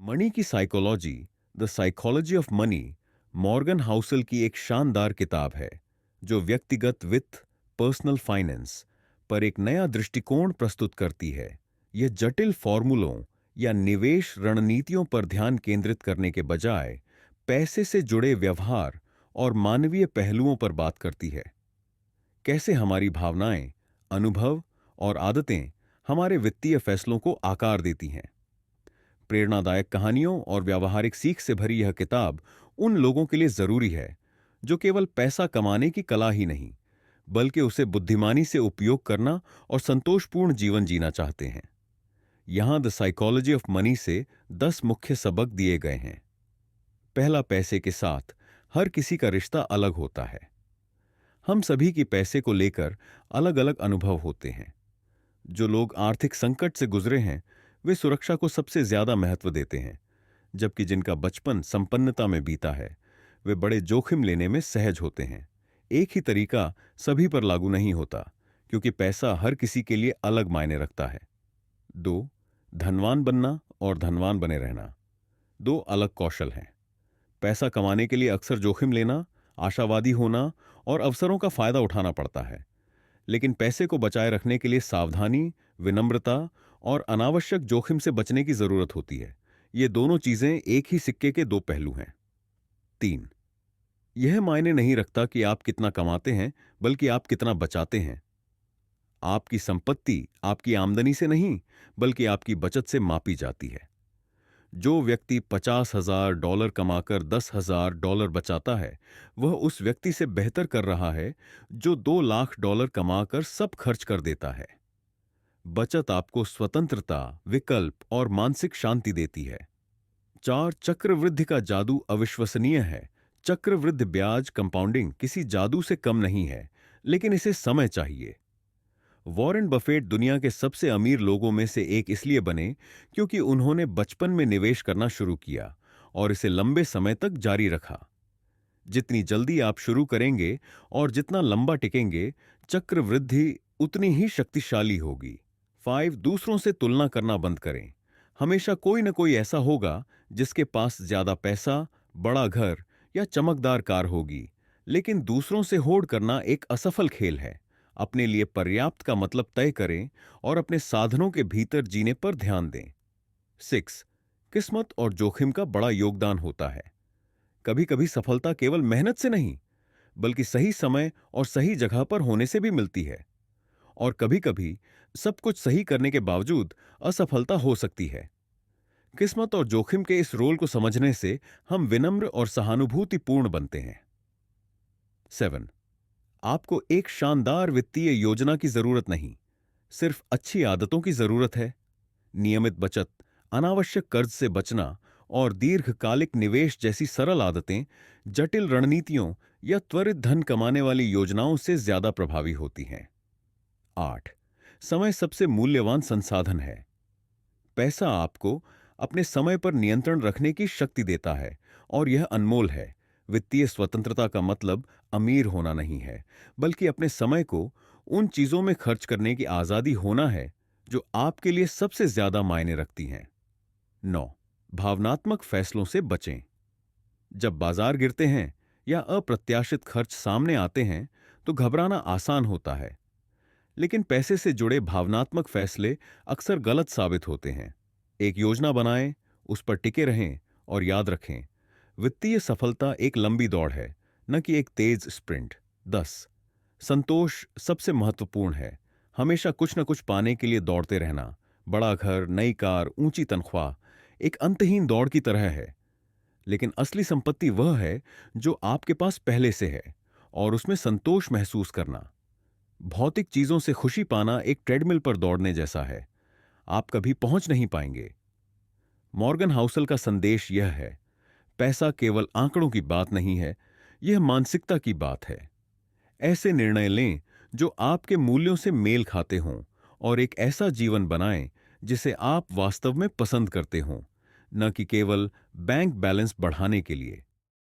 Money की psychology, the psychology of money, Morgan Housel की एक शानदार किताब है जो व्यक्तिगत वित्त, पर्सनल फाइनेंस पर एक नया दृष्टिकोण प्रस्तुत करती है। यह जटिल फॉर्मूलों या निवेश रणनीतियों पर ध्यान केंद्रित करने के बजाय पैसे से जुड़े व्यवहार और मानवीय पहलुओं पर बात करती है। कैसे हमारी भावनाएं, अनुभव और आदतें हमारे वित्तीय फैसलों को आकार देती हैं। प्रेरणादायक कहानियों और व्यावहारिक सीख से भरी यह किताब उन लोगों के लिए जरूरी है जो केवल पैसा कमाने की कला ही नहीं, बल्कि उसे बुद्धिमानी से उपयोग करना और संतोषपूर्ण जीवन जीना चाहते हैं। यहां द साइकोलॉजी ऑफ मनी से 10 मुख्य सबक दिए गए हैं। पहला, पैसे के साथ हर किसी का रिश्ता अलग होता है। हम सभी की पैसे को लेकर अलग अलग अनुभव होते हैं। जो लोग आर्थिक संकट से गुजरे हैं वे सुरक्षा को सबसे ज्यादा महत्व देते हैं, जबकि जिनका बचपन संपन्नता में बीता है वे बड़े जोखिम लेने में सहज होते हैं। एक ही तरीका सभी पर लागू नहीं होता, क्योंकि पैसा हर किसी के लिए अलग मायने रखता है। 2, धनवान बनना और धनवान बने रहना दो अलग कौशल हैं। पैसा कमाने के लिए अक्सर जोखिम लेना, आशावादी होना और अवसरों का फायदा उठाना पड़ता है, लेकिन पैसे को बचाए रखने के लिए सावधानी, विनम्रता और अनावश्यक जोखिम से बचने की जरूरत होती है। ये दोनों चीजें एक ही सिक्के के दो पहलू हैं। 3, यह मायने नहीं रखता कि आप कितना कमाते हैं, बल्कि आप कितना बचाते हैं। आपकी संपत्ति आपकी आमदनी से नहीं, बल्कि आपकी बचत से मापी जाती है। जो व्यक्ति $50,000 कमाकर $10,000 बचाता है, वह उस व्यक्ति से बेहतर कर रहा है जो $2 लाख कमाकर सब खर्च कर देता है। बचत आपको स्वतंत्रता, विकल्प और मानसिक शांति देती है। 4, चक्रवृद्धि का जादू अविश्वसनीय है। चक्रवृद्धि ब्याज कंपाउंडिंग किसी जादू से कम नहीं है, लेकिन इसे समय चाहिए। वॉरेन बफेट दुनिया के सबसे अमीर लोगों में से एक इसलिए बने क्योंकि उन्होंने बचपन में निवेश करना शुरू किया और इसे लंबे समय तक जारी रखा। जितनी जल्दी आप शुरू करेंगे और जितना लंबा टिकेंगे, चक्रवृद्धि उतनी ही शक्तिशाली होगी। 5, दूसरों से तुलना करना बंद करें। हमेशा कोई न कोई ऐसा होगा जिसके पास ज्यादा पैसा, बड़ा घर या चमकदार कार होगी, लेकिन दूसरों से होड़ करना एक असफल खेल है। अपने लिए पर्याप्त का मतलब तय करें और अपने साधनों के भीतर जीने पर ध्यान दें। 6, किस्मत और जोखिम का बड़ा योगदान होता है। कभी कभी सफलता केवल मेहनत से नहीं, बल्कि सही समय और सही जगह पर होने से भी मिलती है। और कभी कभी सब कुछ सही करने के बावजूद असफलता हो सकती है। किस्मत और जोखिम के इस रोल को समझने से हम विनम्र और सहानुभूतिपूर्ण बनते हैं। 7, आपको एक शानदार वित्तीय योजना की जरूरत नहीं, सिर्फ अच्छी आदतों की जरूरत है। नियमित बचत, अनावश्यक कर्ज से बचना और दीर्घकालिक निवेश जैसी सरल आदतें जटिल रणनीतियों या त्वरित धन कमाने वाली योजनाओं से ज्यादा प्रभावी होती हैं। 8, समय सबसे मूल्यवान संसाधन है। पैसा आपको अपने समय पर नियंत्रण रखने की शक्ति देता है और यह अनमोल है। वित्तीय स्वतंत्रता का मतलब अमीर होना नहीं है, बल्कि अपने समय को उन चीजों में खर्च करने की आजादी होना है जो आपके लिए सबसे ज्यादा मायने रखती हैं। 9, भावनात्मक फैसलों से बचें। जब बाजार गिरते हैं या अप्रत्याशित खर्च सामने आते हैं तो घबराना आसान होता है, लेकिन पैसे से जुड़े भावनात्मक फैसले अक्सर गलत साबित होते हैं। एक योजना बनाएं, उस पर टिके रहें और याद रखें, वित्तीय सफलता एक लंबी दौड़ है, न कि एक तेज स्प्रिंट। 10, संतोष सबसे महत्वपूर्ण है। हमेशा कुछ न कुछ पाने के लिए दौड़ते रहना, बड़ा घर, नई कार, ऊंची तनख्वाह, एक अंतहीन दौड़ की तरह है। लेकिन असली संपत्ति वह है जो आपके पास पहले से है, और उसमें संतोष महसूस करना। भौतिक चीजों से खुशी पाना एक ट्रेडमिल पर दौड़ने जैसा है, आप कभी पहुंच नहीं पाएंगे। मॉर्गन हाउसल का संदेश यह है, पैसा केवल आंकड़ों की बात नहीं है, यह मानसिकता की बात है। ऐसे निर्णय लें जो आपके मूल्यों से मेल खाते हों और एक ऐसा जीवन बनाएं जिसे आप वास्तव में पसंद करते हों, न कि केवल बैंक बैलेंस बढ़ाने के लिए।